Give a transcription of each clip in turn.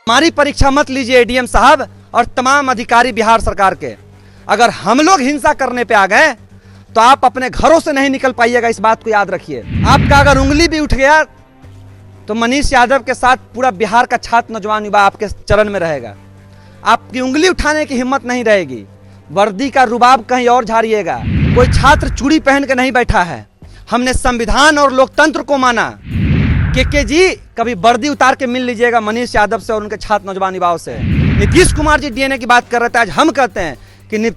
हमारी परीक्षा मत लीजिए एडीएम साहब और तमाम अधिकारी बिहार सरकार के। अगर हम लोग हिंसा करने पे आ गए तो आप अपने घरों से नहीं निकल पाइएगा, इस बात को याद रखिए। आपका अगर उंगली भी उठ गया तो मनीष यादव के साथ पूरा बिहार का छात्र नौजवान युवा आपके चरण में रहेगा। आपकी उंगली उठाने की हिम्मत नहीं रहेगी। वर्दी का रुबाब कहीं और झाड़िएगा। कोई छात्र चूड़ी पहन के नहीं बैठा है। हमने संविधान और लोकतंत्र को माना। के जी कभी वर्दी उतार के मिल लीजिएगा मनीष यादव से और उनके छात्र नौजवान युवाओं से। नीतीश कुमार जी डीएनए की बात कर रहे थे, आज हम कहते हैं कि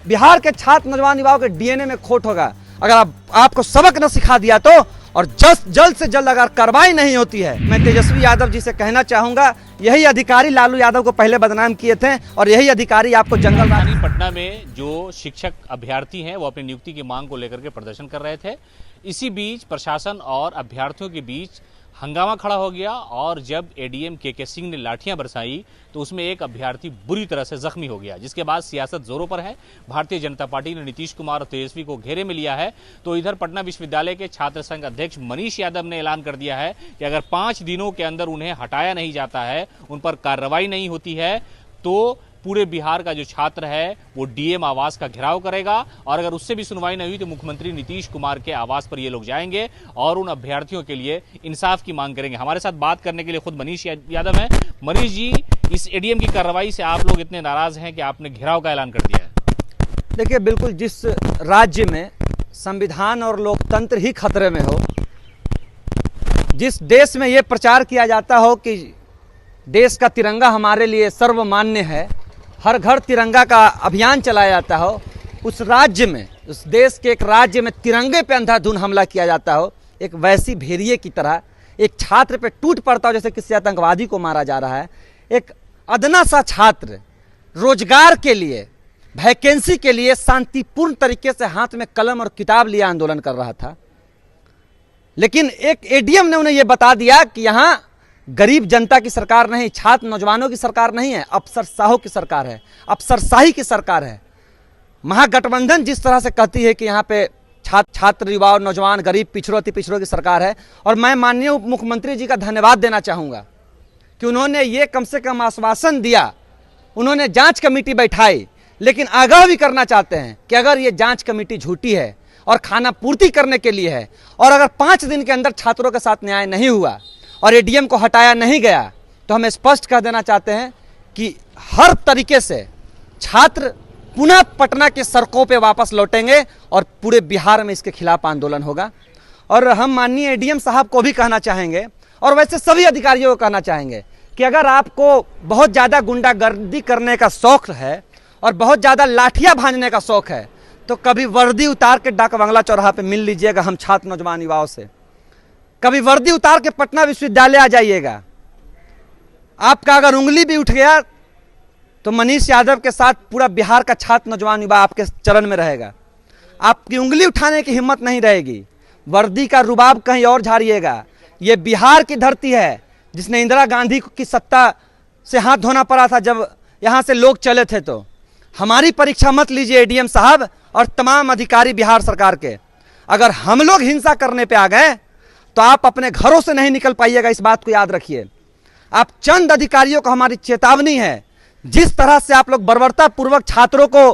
बिहार के छात्र नौजवान युवाओं के डीएनए में खोट होगा। अगर आपको सबक न सिखा दिया तो, और जल्द से जल्द अगर कार्रवाई नहीं होती है, मैं तेजस्वी यादव जी से कहना चाहूंगा, यही अधिकारी लालू यादव को पहले बदनाम किए थे और यही अधिकारी आपको जंगल राजधानी पटना में जो शिक्षक अभ्यर्थी हैं वो अपनी नियुक्ति की मांग को लेकर के प्रदर्शन कर रहे थे। इसी बीच प्रशासन और अभ्यर्थियों के बीच हंगामा खड़ा हो गया और जब एडीएम के सिंह ने लाठियां बरसाई तो उसमें एक अभ्यर्थी बुरी तरह से जख्मी हो गया, जिसके बाद सियासत जोरों पर है। भारतीय जनता पार्टी ने नीतीश कुमार और तेजस्वी को घेरे में लिया है। तो इधर पटना विश्वविद्यालय के छात्र संघ अध्यक्ष मनीष यादव ने ऐलान कर दिया है कि अगर 5 दिनों के अंदर उन्हें हटाया नहीं जाता है, उन पर कार्रवाई नहीं होती है, तो पूरे बिहार का जो छात्र है वो डीएम आवास का घेराव करेगा और अगर उससे भी सुनवाई नहीं हुई तो मुख्यमंत्री नीतीश कुमार के आवास पर ये लोग जाएंगे और उन अभ्यर्थियों के लिए इंसाफ की मांग करेंगे। हमारे साथ बात करने के लिए खुद मनीष यादव हैं। मनीष जी, इस एडीएम की कार्रवाई से आप लोग इतने नाराज हैं कि आपने घेराव का ऐलान कर दिया है। देखिए, बिल्कुल जिस राज्य में संविधान और लोकतंत्र ही खतरे में हो, जिस देश में यह प्रचार किया जाता हो कि देश का तिरंगा हमारे लिए सर्वमान्य है, हर घर तिरंगा का अभियान चलाया जाता हो, उस राज्य में, उस देश के एक राज्य में तिरंगे पे अंधाधुंध हमला किया जाता हो, एक वैसी भेड़िए की तरह एक छात्र पे टूट पड़ता हो जैसे किसी आतंकवादी को मारा जा रहा है। एक अदना सा छात्र रोजगार के लिए, वैकेंसी के लिए शांतिपूर्ण तरीके से हाथ में कलम और किताब लिए आंदोलन कर रहा था, लेकिन एक एडीएम ने उन्हें यह बता दिया कि यहाँ गरीब जनता की सरकार नहीं, छात्र नौजवानों की सरकार नहीं है, अफसरशाहों की सरकार है, अफसरशाही की सरकार है। महागठबंधन जिस तरह से कहती है कि यहाँ पे छात्र युवा और नौजवान, गरीब, पिछड़ों, अति पिछड़ों की सरकार है। और मैं माननीय उप मुख्यमंत्री जी का धन्यवाद देना चाहूँगा कि उन्होंने ये कम से कम आश्वासन दिया, उन्होंने जाँच कमेटी बैठाई, लेकिन आगाह भी करना चाहते हैं कि अगर ये जाँच कमेटी झूठी है और खाना पूर्ति करने के लिए है और अगर 5 दिन के अंदर छात्रों के साथ न्याय नहीं हुआ और एडीएम को हटाया नहीं गया तो हम स्पष्ट कह देना चाहते हैं कि हर तरीके से छात्र पुनः पटना के सड़कों पे वापस लौटेंगे और पूरे बिहार में इसके खिलाफ आंदोलन होगा। और हम माननीय एडीएम साहब को भी कहना चाहेंगे और वैसे सभी अधिकारियों को कहना चाहेंगे कि अगर आपको बहुत ज़्यादा गुंडागर्दी करने का शौक है और बहुत ज़्यादा लाठियाँ भांजने का शौक है तो कभी वर्दी उतार के डाक बंगला चौराहा पे मिल लीजिएगा हम छात्र नौजवान युवाओं से। कभी वर्दी उतार के पटना विश्वविद्यालय आ जाइएगा। आपका अगर उंगली भी उठ गया तो मनीष यादव के साथ पूरा बिहार का छात्र नौजवान युवा आपके चरण में रहेगा। आपकी उंगली उठाने की हिम्मत नहीं रहेगी। वर्दी का रुबाब कहीं और झाड़िएगा। ये बिहार की धरती है जिसने इंदिरा गांधी की सत्ता से हाथ धोना पड़ा था जब यहाँ से लोग चले थे। तो हमारी परीक्षा मत लीजिए एडीएम साहब और तमाम अधिकारी बिहार सरकार के। अगर हम लोग हिंसा करने पे आ गए तो आप अपने घरों से नहीं निकल पाइएगा, इस बात को याद रखिए। आप चंद अधिकारियों को हमारी चेतावनी है, जिस तरह से आप लोग बर्बरता पूर्वक छात्रों को,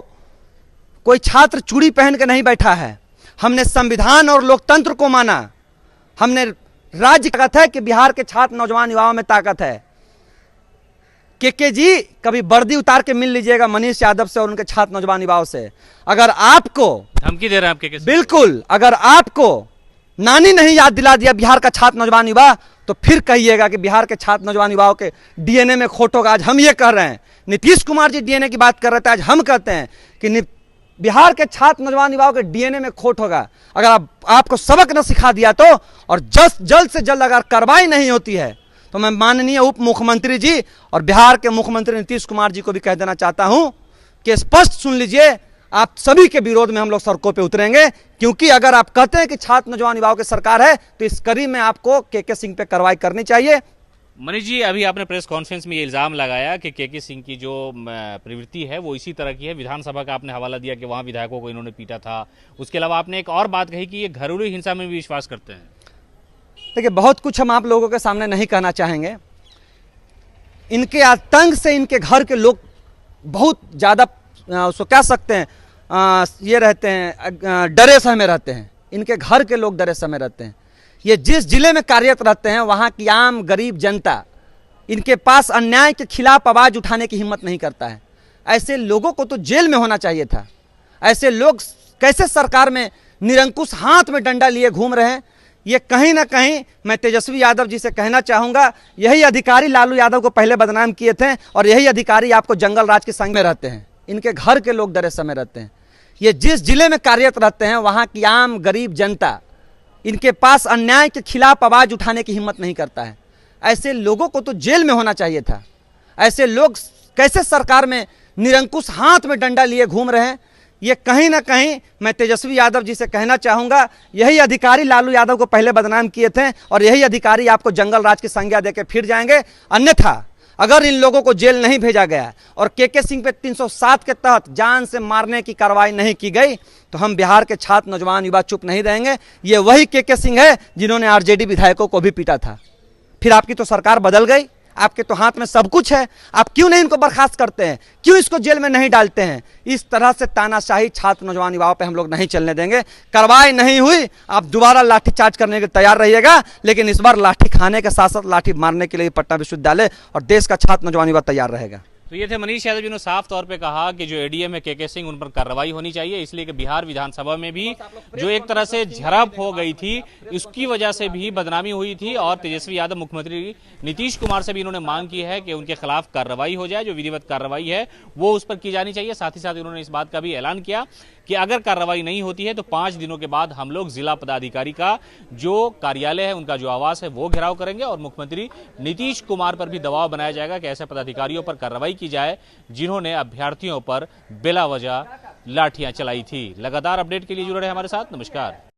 कोई छात्र चूड़ी पहन के नहीं बैठा है। हमने संविधान और लोकतंत्र को माना। हमने राज्य ताकत है कि बिहार के छात्र नौजवान युवाओं में ताकत है। के जी कभी वर्दी उतार के मिल लीजिएगा मनीष यादव से और उनके छात्र नौजवान युवाओं से। अगर आपको धमकी दे रहे हैं आपके, बिल्कुल, अगर आपको नानी नहीं याद दिला दिया बिहार का छात्र नौजवान युवा तो फिर कहिएगा कि बिहार के छात्र नौजवान युवाओं के डीएनए में खोट होगा। आज हम ये कह रहे हैं, नीतीश कुमार जी डीएनए की बात कर रहे थे, आज हम कहते हैं कि बिहार के छात्र नौजवान युवाओं के डीएनए में खोट होगा। अगर आपको सबक न सिखा दिया तो, और जल्द से जल्द अगर कार्रवाई नहीं होती है तो मैं माननीय उप मुख्यमंत्री जी और बिहार के मुख्यमंत्री नीतीश कुमार जी को भी कह देना चाहता हूं कि स्पष्ट सुन लीजिए, आप सभी के विरोध में हम लोग सड़कों पे उतरेंगे। क्योंकि अगर आप कहते हैं कि छात्र नौजवान युवाओं की सरकार है तो इस कड़ी में आपको के सिंह पे कार्रवाई करनी चाहिए। मनीष जी, अभी आपने प्रेस कॉन्फ्रेंस में ये इल्जाम लगाया कि के सिंह की जो प्रवृत्ति है वो इसी तरह की है। विधानसभा का आपने हवाला दिया कि वहां विधायकों को इन्होंने पीटा था। उसके अलावा आपने एक और बात कही कि ये घरेलू हिंसा में भी विश्वास करते हैं। देखिए, बहुत कुछ हम आप लोगों के सामने नहीं कहना चाहेंगे। इनके आतंक से इनके घर के लोग बहुत ज़्यादा उसको कह सकते हैं ये रहते हैं, डरे सहमे रहते हैं। इनके घर के लोग डरे सहमे रहते हैं। ये जिस जिले में कार्यरत रहते हैं वहाँ की आम गरीब जनता इनके पास अन्याय के खिलाफ आवाज़ उठाने की हिम्मत नहीं करता है। ऐसे लोगों को तो जेल में होना चाहिए था। ऐसे लोग कैसे सरकार में निरंकुश हाथ में डंडा लिए घूम रहे हैं। ये कहीं ना कहीं मैं तेजस्वी यादव जी से कहना चाहूँगा, यही अधिकारी लालू यादव को पहले बदनाम किए थे और यही अधिकारी आपको जंगल राज के संग में रहते हैं। इनके घर के लोग डरे समय रहते हैं। ये जिस जिले में कार्यरत रहते हैं वहाँ की आम गरीब जनता इनके पास अन्याय के खिलाफ आवाज़ उठाने की हिम्मत नहीं करता है। ऐसे लोगों को तो जेल में होना चाहिए था। ऐसे लोग कैसे सरकार में निरंकुश हाथ में डंडा लिए घूम रहे हैं। ये कहीं ना कहीं मैं तेजस्वी यादव जी से कहना चाहूँगा, यही अधिकारी लालू यादव को पहले बदनाम किए थे और यही अधिकारी आपको जंगल राज की संज्ञा देकर फिर जाएंगे। अन्यथा अगर इन लोगों को जेल नहीं भेजा गया और के सिंह पे 307 के तहत जान से मारने की कार्रवाई नहीं की गई तो हम बिहार के छात्र, नौजवान, युवा चुप नहीं रहेंगे। ये वही के सिंह है जिन्होंने आरजेडी विधायकों को भी पीटा था। फिर आपकी तो सरकार बदल गई, आपके तो हाथ में सब कुछ है। आप क्यों नहीं इनको बर्खास्त करते हैं, क्यों इसको जेल में नहीं डालते हैं? इस तरह से तानाशाही छात्र, नौजवान, युवाओं पे हम लोग नहीं चलने देंगे। कार्रवाई नहीं हुई, आप दोबारा लाठीचार्ज करने के तैयार रहिएगा, लेकिन इस बार लाठी खाने के साथ साथ लाठी मारने के लिए पटना विश्वविद्यालय और देश का छात्र, नौजवान, युवा तैयार रहेगा। तो ये थे मनीष यादव जिन्होंने साफ तौर पे कहा कि जो एडीएम है के सिंह उन पर कार्रवाई होनी चाहिए, इसलिए कि बिहार विधानसभा में भी जो एक तरह से झड़प हो गई थी उसकी वजह से भी बदनामी हुई थी। और तेजस्वी यादव, मुख्यमंत्री नीतीश कुमार से भी इन्होंने मांग की है कि उनके खिलाफ कार्रवाई हो जाए, जो विधिवत कार्रवाई है वो उस पर की जानी चाहिए। साथ ही साथ इन्होंने इस बात का भी ऐलान किया कि अगर कार्रवाई नहीं होती है तो 5 दिनों के बाद हम लोग जिला पदाधिकारी का जो कार्यालय है, उनका जो आवास है वो घेराव करेंगे और मुख्यमंत्री नीतीश कुमार पर भी दबाव बनाया जाएगा कि ऐसे पदाधिकारियों पर कार्रवाई की जाए जिन्होंने अभ्यर्थियों पर बिला वजह लाठियां चलाई थी। लगातार अपडेट के लिए जुड़े रहे हमारे साथ। नमस्कार।